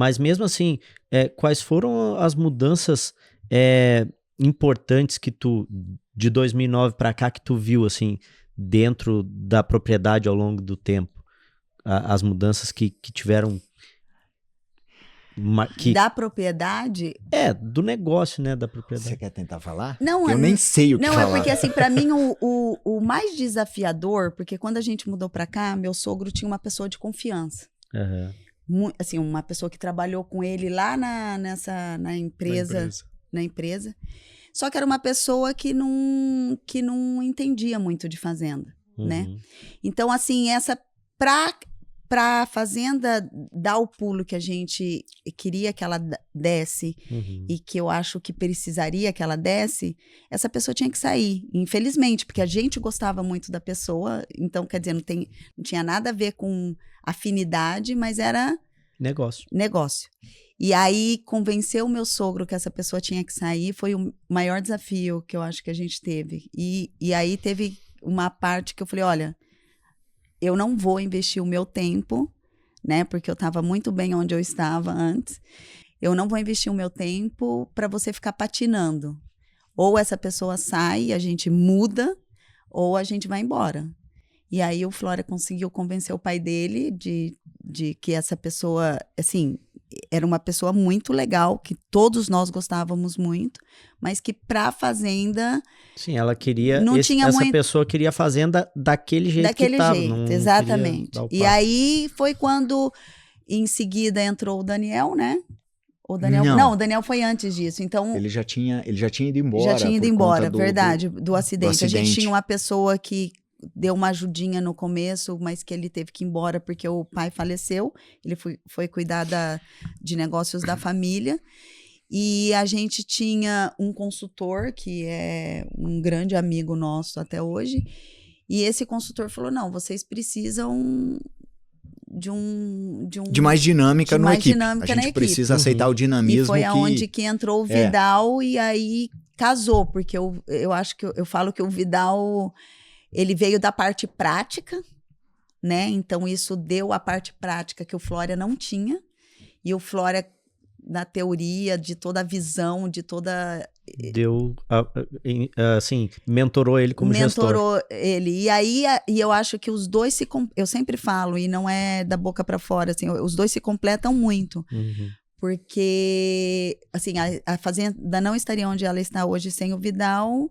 Mas mesmo assim, quais foram as mudanças importantes que de 2009 para cá, que tu viu, assim, dentro da propriedade ao longo do tempo? As mudanças que tiveram... Da propriedade? Do negócio, né, da propriedade. Você quer tentar falar? Não, eu nem sei o que falar. Não, é porque assim, para mim o mais desafiador, porque quando a gente mudou para cá, meu sogro tinha uma pessoa de confiança. Assim, uma pessoa que trabalhou com ele lá na empresa. Só que era uma pessoa que não entendia muito de fazenda, né? Então, assim, para a fazenda dar o pulo que a gente queria que ela desse e que eu acho que precisaria que ela desse, essa pessoa tinha que sair, infelizmente, porque a gente gostava muito da pessoa, então, quer dizer, não tinha nada a ver com afinidade, mas era... Negócio. E aí, convencer o meu sogro que essa pessoa tinha que sair foi o maior desafio que eu acho que a gente teve. E aí teve uma parte que eu falei, olha... Eu não vou investir o meu tempo, né? Porque eu estava muito bem onde eu estava antes. Eu não vou investir o meu tempo para você ficar patinando. Ou essa pessoa sai, a gente muda, ou a gente vai embora. E aí o Flória conseguiu convencer o pai dele de que essa pessoa, assim, era uma pessoa muito legal, que todos nós gostávamos muito, mas que para a fazenda... Sim, ela queria... pessoa queria a fazenda daquele jeito que estava. Daquele jeito, exatamente. E aí foi quando, em seguida, entrou o Daniel, né? O Daniel foi antes disso, então... Ele já tinha ido embora. Já tinha ido embora, verdade, do acidente. A gente tinha uma pessoa que deu uma ajudinha no começo, mas que ele teve que ir embora porque o pai faleceu. Ele foi cuidar de negócios da família. E a gente tinha um consultor, que é um grande amigo nosso até hoje. E esse consultor falou, não, vocês precisam de mais dinâmica na equipe. A gente precisa aceitar o dinamismo. E foi aonde que entrou o Vidal e aí casou, porque eu acho que eu falo que o Vidal... Ele veio da parte prática, né? Então, isso deu a parte prática que o Flória não tinha. E o Flória, na teoria, de toda a visão, de toda... Deu, assim, mentorou ele como gestor. Mentorou ele. E aí, eu acho que os dois eu sempre falo, e não é da boca para fora, assim, os dois se completam muito. Porque, assim, a fazenda não estaria onde ela está hoje sem o Vidal...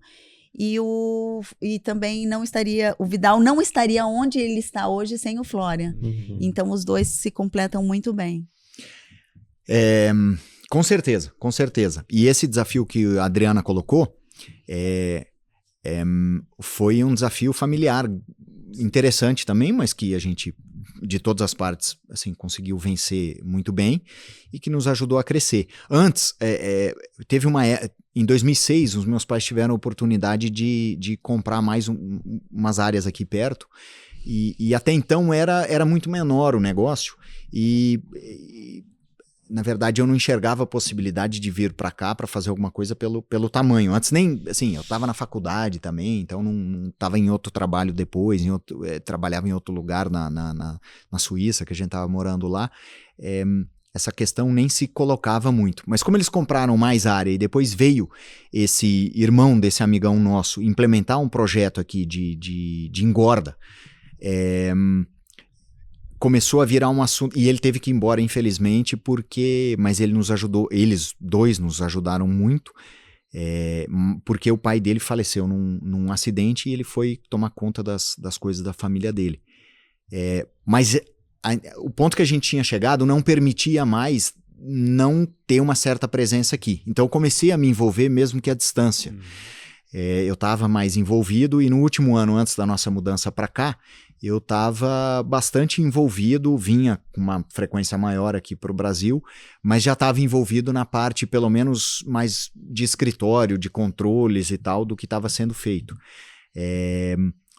E também o Vidal não estaria onde ele está hoje sem o Flória. Então os dois se completam muito bem. Com certeza. E esse desafio que a Adriana colocou foi um desafio familiar interessante também, mas que a gente, de todas as partes, assim, conseguiu vencer muito bem e que nos ajudou a crescer. Antes, teve em 2006, os meus pais tiveram a oportunidade de comprar mais umas áreas aqui perto e até então era muito menor o negócio e na verdade eu não enxergava a possibilidade de vir para cá para fazer alguma coisa pelo tamanho. Antes nem, assim, eu estava na faculdade também, então não estava em outro trabalho depois, trabalhava em outro lugar na Suíça, que a gente estava morando lá. Essa questão nem se colocava muito. Mas como eles compraram mais área e depois veio esse irmão desse amigão nosso implementar um projeto aqui de engorda, começou a virar um assunto, e ele teve que ir embora, infelizmente, mas ele nos ajudou, eles dois nos ajudaram muito, porque o pai dele faleceu num acidente e ele foi tomar conta das coisas da família dele. Mas o ponto que a gente tinha chegado não permitia mais não ter uma certa presença aqui. Então eu comecei a me envolver mesmo que à distância. Eu estava mais envolvido e no último ano, antes da nossa mudança para cá, eu estava bastante envolvido, vinha com uma frequência maior aqui para o Brasil, mas já estava envolvido na parte, pelo menos, mais de escritório, de controles e tal, do que estava sendo feito.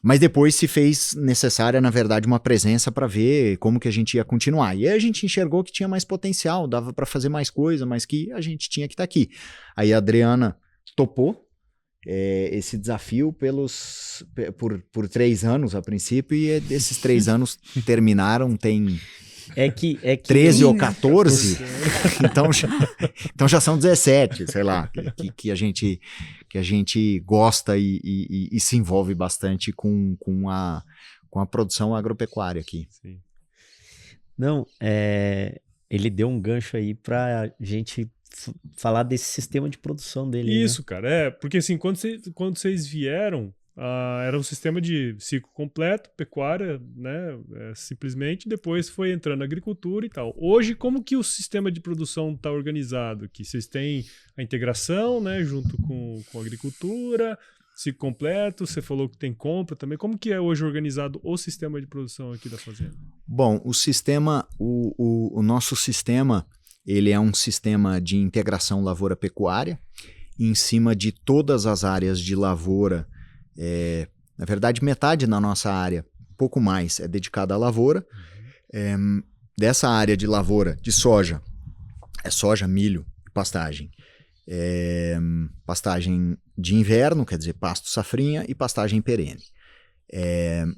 Mas depois se fez necessária, na verdade, uma presença para ver como que a gente ia continuar. E aí a gente enxergou que tinha mais potencial, dava para fazer mais coisa, mas que a gente tinha que estar aqui. Aí a Adriana topou esse desafio por 3 anos a princípio, e esses 3 anos terminaram, tem que 13 ou 14, então já são 17, sei lá, que a gente gosta e se envolve bastante com a produção agropecuária aqui. Sim. Não, ele deu um gancho aí pra gente falar desse sistema de produção dele. Isso, né? cara, porque assim, quando vocês vieram, era um sistema de ciclo completo, pecuária, né, simplesmente, depois foi entrando a agricultura e tal. Hoje, como que o sistema de produção está organizado? Que vocês têm a integração, né, junto com a agricultura, ciclo completo, você falou que tem compra também. Como que é hoje organizado o sistema de produção aqui da fazenda? Bom, o nosso sistema, ele é um sistema de integração lavoura-pecuária, em cima de todas as áreas de lavoura. Na verdade, metade da nossa área, pouco mais, é dedicada à lavoura. Dessa área de lavoura de soja, é soja, milho e pastagem. Pastagem de inverno, quer dizer, pasto safrinha, e pastagem perene.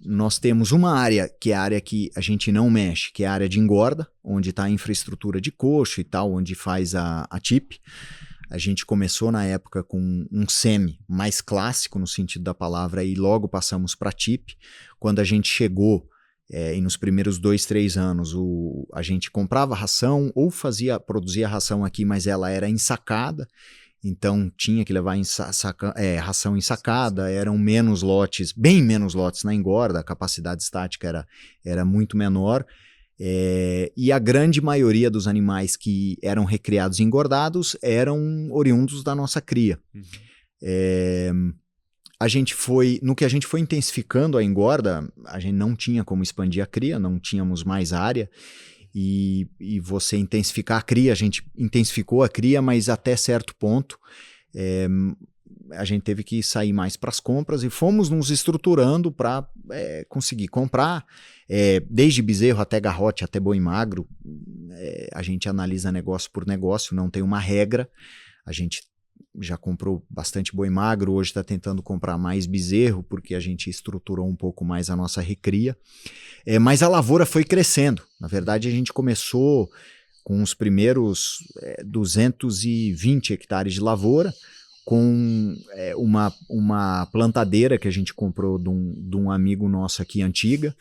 Nós temos uma área que é a área que a gente não mexe, que é a área de engorda, onde está a infraestrutura de coxo e tal, onde faz a TIP. A gente começou na época com um semi mais clássico no sentido da palavra e logo passamos para TIP. Quando a gente chegou, e nos primeiros 2, 3 anos, a gente comprava ração ou produzia ração aqui, mas ela era ensacada. Então tinha que levar ração ensacada, eram menos lotes, bem menos lotes na engorda, a capacidade estática era muito menor, e a grande maioria dos animais que eram recriados e engordados eram oriundos da nossa cria. No que a gente foi intensificando a engorda, a gente não tinha como expandir a cria, não tínhamos mais área, e você intensificar a cria, a gente intensificou a cria, mas até certo ponto a gente teve que sair mais para as compras e fomos nos estruturando para conseguir comprar, desde bezerro até garrote, até boi magro. A gente analisa negócio por negócio, não tem uma regra. A gente já comprou bastante boi magro, hoje está tentando comprar mais bezerro, porque a gente estruturou um pouco mais a nossa recria. Mas a lavoura foi crescendo. Na verdade, a gente começou com os primeiros 220 hectares de lavoura, com uma plantadeira que a gente comprou de um amigo nosso aqui, antiga,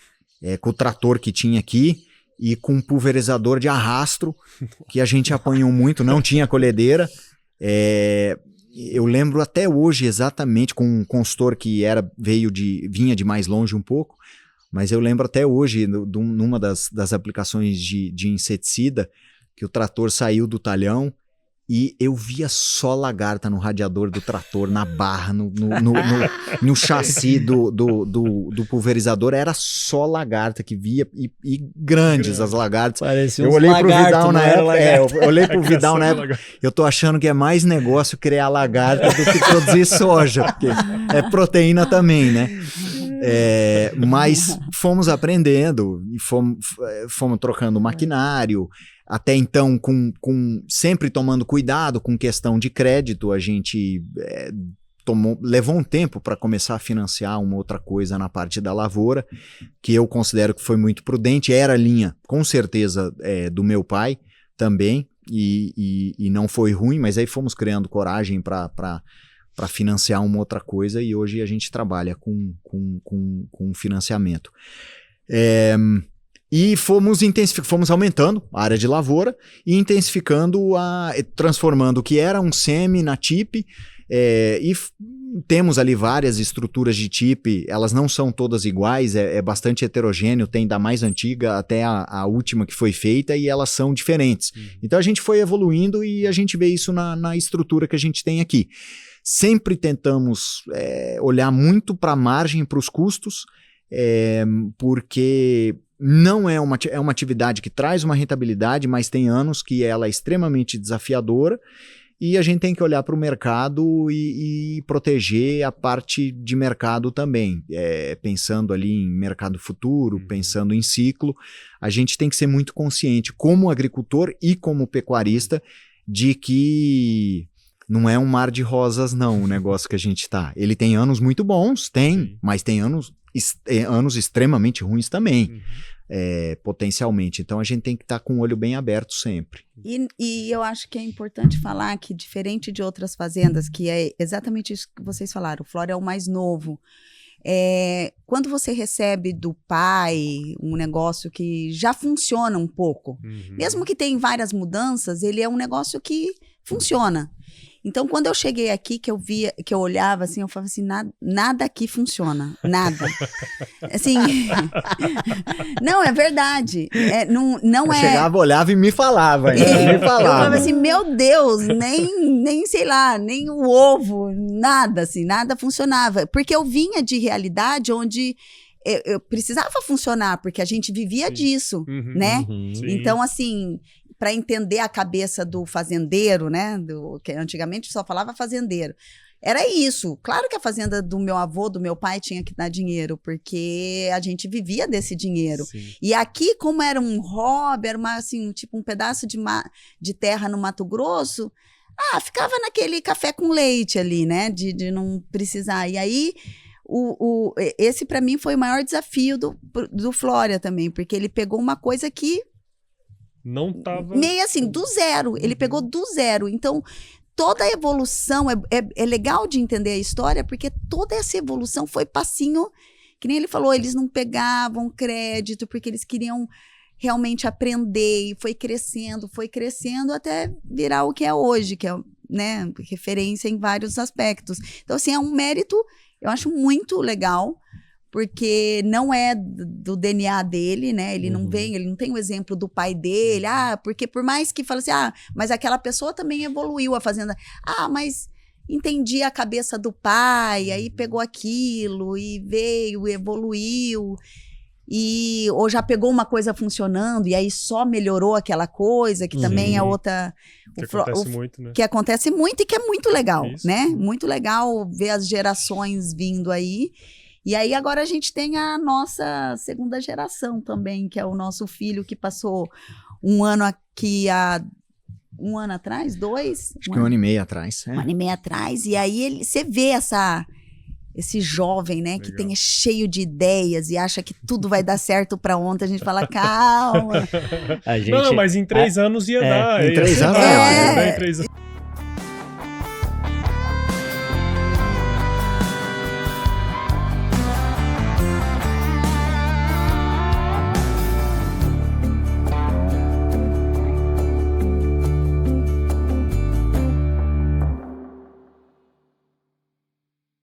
com o trator que tinha aqui, e com um pulverizador de arrastro, que a gente apanhou muito, não tinha colhedeira. Eu lembro até hoje exatamente, com um consultor que vinha de mais longe um pouco, mas eu lembro até hoje, numa das aplicações de inseticida, que o trator saiu do talhão e eu via só lagarta no radiador do trator, na barra, no chassi do pulverizador, era só lagarta que via, e grandes as lagartas. Parecia eu olhei pro Vidal na época, eu olhei pro Vidal na época, eu tô achando que é mais negócio criar lagarta do que produzir soja, porque é proteína também, né? Mas fomos aprendendo e fomos trocando maquinário. Até então, sempre tomando cuidado com questão de crédito, a gente levou um tempo para começar a financiar uma outra coisa na parte da lavoura, que eu considero que foi muito prudente. Era a linha, com certeza, do meu pai também, e não foi ruim, mas aí fomos criando coragem para financiar uma outra coisa, e hoje a gente trabalha com financiamento. E fomos aumentando a área de lavoura e intensificando, transformando o que era um semi na TIP, e temos ali várias estruturas de TIP, elas não são todas iguais, é bastante heterogêneo, tem da mais antiga até a última que foi feita, e elas são diferentes. Então a gente foi evoluindo e a gente vê isso na estrutura que a gente tem aqui. Sempre tentamos olhar muito para a margem, para os custos, porque não é uma atividade que traz uma rentabilidade, mas tem anos que ela é extremamente desafiadora, e a gente tem que olhar para o mercado e proteger a parte de mercado também, pensando ali em mercado futuro, pensando em ciclo. A gente tem que ser muito consciente, como agricultor e como pecuarista, de que não é um mar de rosas não, o negócio que a gente está. Ele tem anos muito bons, mas tem anos anos extremamente ruins também. Uhum. Potencialmente. Então a gente tem que estar com o olho bem aberto sempre. E eu acho que é importante falar que, diferente de outras fazendas, que é exatamente isso que vocês falaram, o Flora é o mais novo. Quando você recebe do pai um negócio que já funciona um pouco, mesmo que tenha várias mudanças, ele é um negócio que funciona. Então, quando eu cheguei aqui, que eu olhava assim, eu falava assim, nada aqui funciona, nada. Assim, não, é verdade. Eu chegava, olhava e me falava. Eu falava assim, meu Deus, nem sei lá, nem o ovo, nada assim, nada funcionava. Porque eu vinha de realidade onde eu precisava funcionar, porque a gente vivia disso, né? Então, assim, para entender a cabeça do fazendeiro, né? Que antigamente só falava fazendeiro. Era isso. Claro que a fazenda do meu avô, do meu pai, tinha que dar dinheiro, porque a gente vivia desse dinheiro. Sim. E aqui, como era um hobby, era assim, tipo um pedaço de terra no Mato Grosso, ficava naquele café com leite ali, né? De não precisar. E aí, esse para mim foi o maior desafio do Flora também, porque ele pegou uma coisa que não tava... meio assim, do zero. Ele pegou do zero. Então, toda a evolução, é legal de entender a história, porque toda essa evolução foi passinho, que nem ele falou, eles não pegavam crédito, porque eles queriam realmente aprender, e foi crescendo até virar o que é hoje, que é, né, referência em vários aspectos. Então, assim, é um mérito, eu acho muito legal, porque não é do DNA dele, né? Ele não vem, ele não tem o exemplo do pai dele. Porque por mais que fale assim, mas aquela pessoa também evoluiu a fazenda. Mas entendi a cabeça do pai, aí pegou aquilo e veio, evoluiu. Ou já pegou uma coisa funcionando e aí só melhorou aquela coisa, que também é outra... Que acontece muito, né? Que acontece muito e que é muito legal, Isso. né? Muito legal ver as gerações vindo aí. E aí agora a gente tem a nossa segunda geração também, que é o nosso filho que passou um ano aqui há 1 ano atrás, 2? Acho que 1 ano e meio atrás. 1 ano e meio atrás. E aí você vê esse jovem, né, que é cheio de ideias e acha que tudo vai dar certo para ontem. A gente fala, calma. Não, mas em 3 anos ia dar. Em 3 anos em 3 anos.